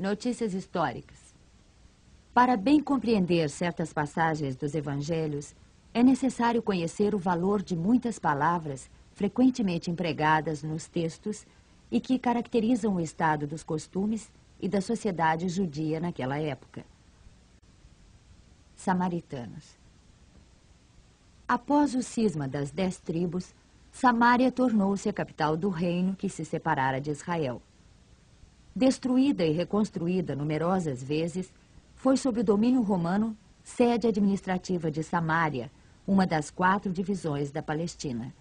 Notícias históricas. Para bem compreender certas passagens dos evangelhos, é necessário conhecer o valor de muitas palavras frequentemente empregadas nos textos e que caracterizam o estado dos costumes e da sociedade judia naquela época. Samaritanos. Após o cisma das 10 tribos, Samaria tornou-se a capital do reino que se separara de Israel. Destruída e reconstruída numerosas vezes, foi sob o domínio romano sede administrativa de Samaria, uma das 4 divisões da Palestina.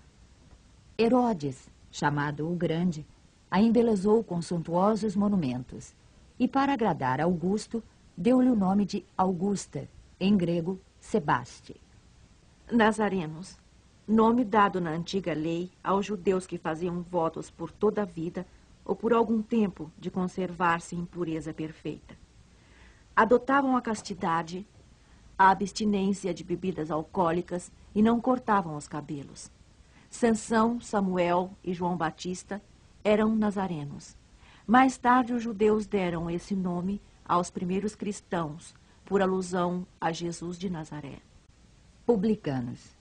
Herodes, chamado o Grande, a embelezou com suntuosos monumentos e, para agradar Augusto, deu-lhe o nome de Augusta, em grego, Sebaste. Nazarenos, nome dado na antiga lei aos judeus que faziam votos por toda a vida ou por algum tempo de conservar-se em pureza perfeita. Adotavam a castidade, a abstinência de bebidas alcoólicas e não cortavam os cabelos. Sansão, Samuel e João Batista eram nazarenos. Mais tarde, os judeus deram esse nome aos primeiros cristãos, por alusão a Jesus de Nazaré. Publicanos.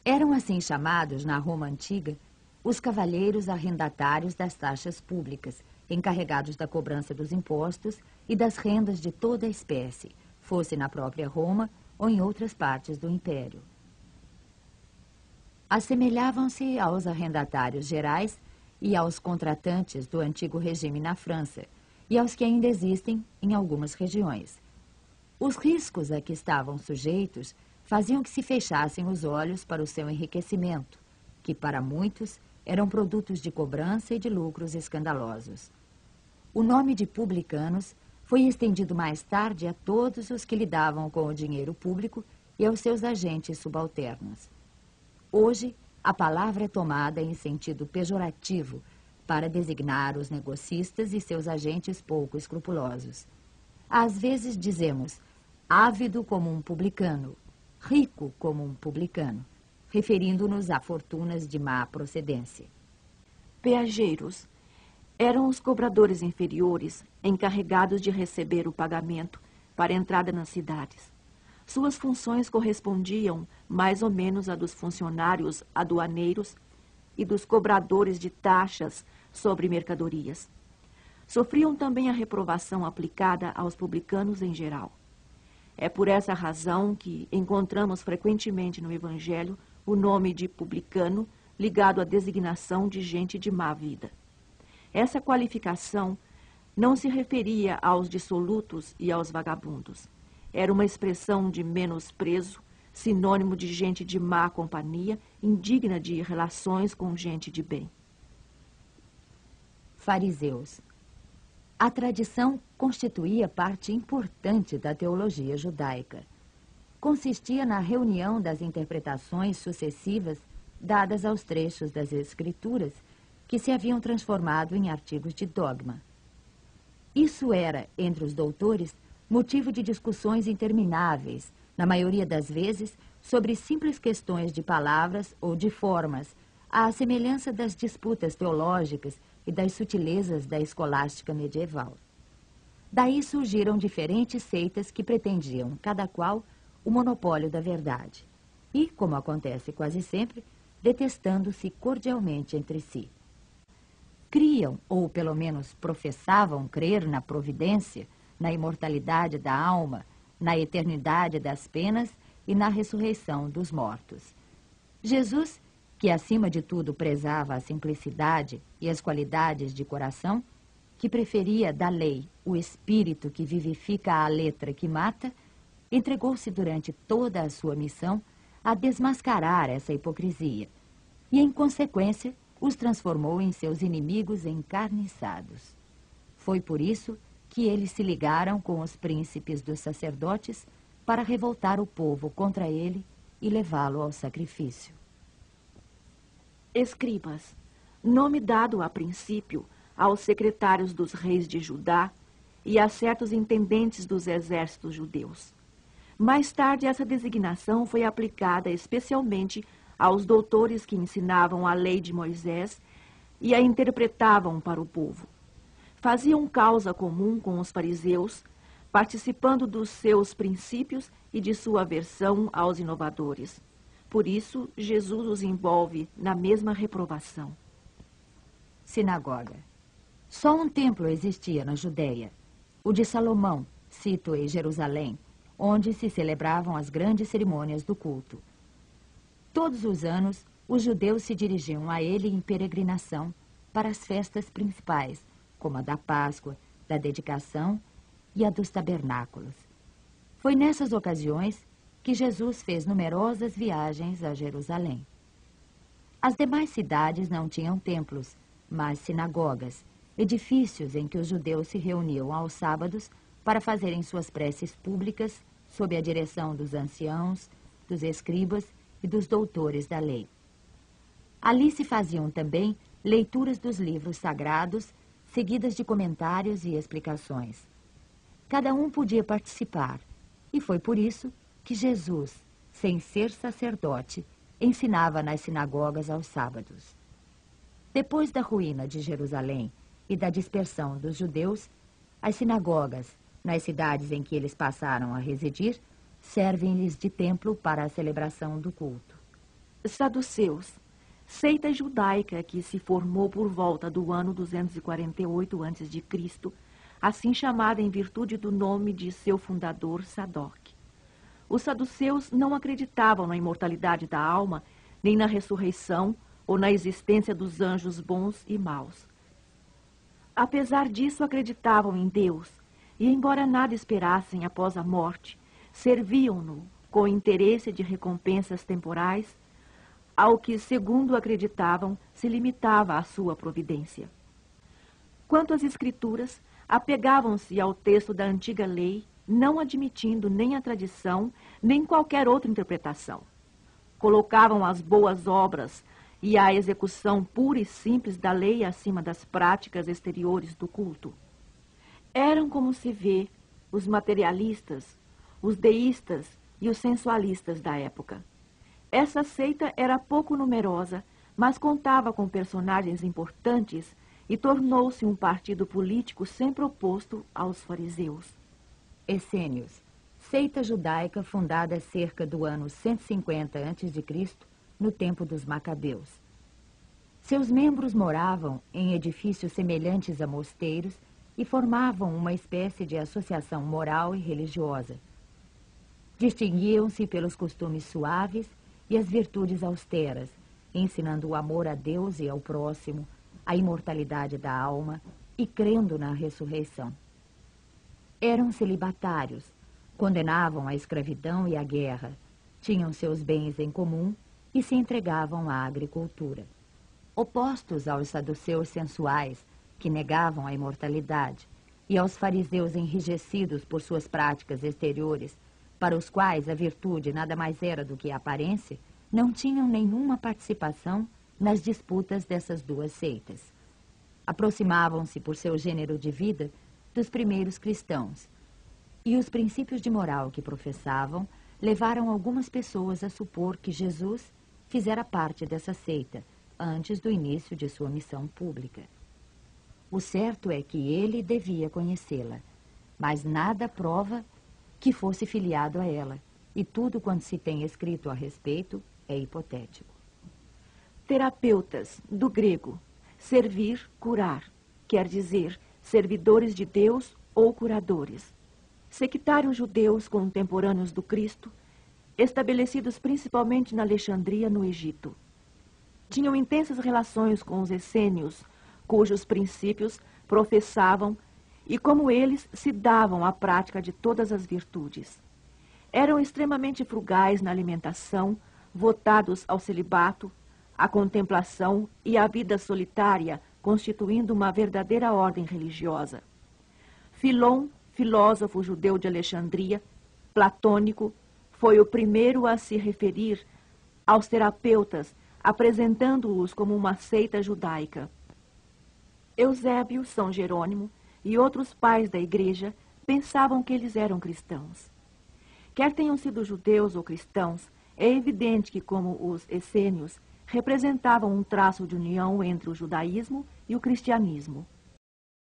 Eram assim chamados, na Roma antiga, os cavalheiros arrendatários das taxas públicas, encarregados da cobrança dos impostos e das rendas de toda a espécie, fosse na própria Roma ou em outras partes do Império. Assemelhavam-se aos arrendatários gerais e aos contratantes do antigo regime na França e aos que ainda existem em algumas regiões. Os riscos a que estavam sujeitos faziam que se fechassem os olhos para o seu enriquecimento, que para muitos eram produtos de cobrança e de lucros escandalosos. O nome de publicanos foi estendido mais tarde a todos os que lidavam com o dinheiro público e aos seus agentes subalternos. Hoje, a palavra é tomada em sentido pejorativo para designar os negocistas e seus agentes pouco escrupulosos. Às vezes dizemos ávido como um publicano, rico como um publicano, referindo-nos a fortunas de má procedência. Peageiros eram os cobradores inferiores encarregados de receber o pagamento para entrada nas cidades. Suas funções correspondiam mais ou menos a dos funcionários aduaneiros e dos cobradores de taxas sobre mercadorias. Sofriam também a reprovação aplicada aos publicanos em geral. É por essa razão que encontramos frequentemente no Evangelho o nome de publicano ligado à designação de gente de má vida. Essa qualificação não se referia aos dissolutos e aos vagabundos. Era uma expressão de menosprezo, sinônimo de gente de má companhia, indigna de relações com gente de bem. Fariseus. A tradição constituía parte importante da teologia judaica. Consistia na reunião das interpretações sucessivas dadas aos trechos das Escrituras que se haviam transformado em artigos de dogma. Isso era, entre os doutores, motivo de discussões intermináveis, na maioria das vezes, sobre simples questões de palavras ou de formas, à semelhança das disputas teológicas e das sutilezas da escolástica medieval. Daí surgiram diferentes seitas que pretendiam, cada qual, o monopólio da verdade e, como acontece quase sempre, detestando-se cordialmente entre si. Criam, ou pelo menos professavam crer na providência, na imortalidade da alma, na eternidade das penas e na ressurreição dos mortos. Jesus, que acima de tudo prezava a simplicidade e as qualidades de coração, que preferia da lei o espírito que vivifica a letra que mata, entregou-se durante toda a sua missão a desmascarar essa hipocrisia e, em consequência, os transformou em seus inimigos encarniçados. Foi por isso que eles se ligaram com os príncipes dos sacerdotes para revoltar o povo contra ele e levá-lo ao sacrifício. Escribas, nome dado a princípio aos secretários dos reis de Judá e a certos intendentes dos exércitos judeus. Mais tarde, essa designação foi aplicada especialmente aos doutores que ensinavam a lei de Moisés e a interpretavam para o povo. Faziam causa comum com os fariseus, participando dos seus princípios e de sua aversão aos inovadores. Por isso, Jesus os envolve na mesma reprovação. Sinagoga. Só um templo existia na Judéia, o de Salomão, sito em Jerusalém, onde se celebravam as grandes cerimônias do culto. Todos os anos, os judeus se dirigiam a ele em peregrinação para as festas principais, como a da Páscoa, da Dedicação e a dos Tabernáculos. Foi nessas ocasiões que Jesus fez numerosas viagens a Jerusalém. As demais cidades não tinham templos, mas sinagogas, edifícios em que os judeus se reuniam aos sábados para fazerem suas preces públicas sob a direção dos anciãos, dos escribas e dos doutores da lei. Ali se faziam também leituras dos livros sagrados, seguidas de comentários e explicações. Cada um podia participar, e foi por isso que Jesus, sem ser sacerdote, ensinava nas sinagogas aos sábados. Depois da ruína de Jerusalém e da dispersão dos judeus, as sinagogas, nas cidades em que eles passaram a residir, servem-lhes de templo para a celebração do culto. Saduceus, seita judaica que se formou por volta do ano 248 a.C., assim chamada em virtude do nome de seu fundador, Sadoc. Os saduceus não acreditavam na imortalidade da alma, nem na ressurreição ou na existência dos anjos bons e maus. Apesar disso, acreditavam em Deus, e embora nada esperassem após a morte, serviam-no com interesse de recompensas temporais, ao que, segundo acreditavam, se limitava a sua providência. Quanto às Escrituras, apegavam-se ao texto da antiga lei, não admitindo nem a tradição, nem qualquer outra interpretação. Colocavam as boas obras e a execução pura e simples da lei acima das práticas exteriores do culto. Eram, como se vê, os materialistas, os deístas e os sensualistas da época. Essa seita era pouco numerosa, mas contava com personagens importantes e tornou-se um partido político sempre oposto aos fariseus. Essênios, seita judaica fundada cerca do ano 150 a.C., no tempo dos Macabeus. Seus membros moravam em edifícios semelhantes a mosteiros e formavam uma espécie de associação moral e religiosa. Distinguiam-se pelos costumes suaves e as virtudes austeras, ensinando o amor a Deus e ao próximo, a imortalidade da alma e crendo na ressurreição. Eram celibatários, condenavam a escravidão e a guerra, tinham seus bens em comum e se entregavam à agricultura. Opostos aos saduceus sensuais, que negavam a imortalidade, e aos fariseus enrijecidos por suas práticas exteriores, para os quais a virtude nada mais era do que a aparência, não tinham nenhuma participação nas disputas dessas duas seitas. Aproximavam-se por seu gênero de vida dos primeiros cristãos, e os princípios de moral que professavam levaram algumas pessoas a supor que Jesus fizera parte dessa seita antes do início de sua missão pública. O certo é que ele devia conhecê-la, mas nada prova que fosse filiado a ela, e tudo quanto se tem escrito a respeito é hipotético. Terapeutas, do grego, servir, curar, quer dizer, servidores de Deus ou curadores. Sectários judeus contemporâneos do Cristo, estabelecidos principalmente na Alexandria, no Egito. Tinham intensas relações com os essênios, cujos princípios professavam e, como eles, se davam à prática de todas as virtudes. Eram extremamente frugais na alimentação, votados ao celibato, à contemplação e à vida solitária, constituindo uma verdadeira ordem religiosa. Filon, filósofo judeu de Alexandria, platônico, foi o primeiro a se referir aos terapeutas, apresentando-os como uma seita judaica. Eusébio, São Jerônimo e outros pais da igreja pensavam que eles eram cristãos. Quer tenham sido judeus ou cristãos, é evidente que, como os essênios, representavam um traço de união entre o judaísmo e o cristianismo.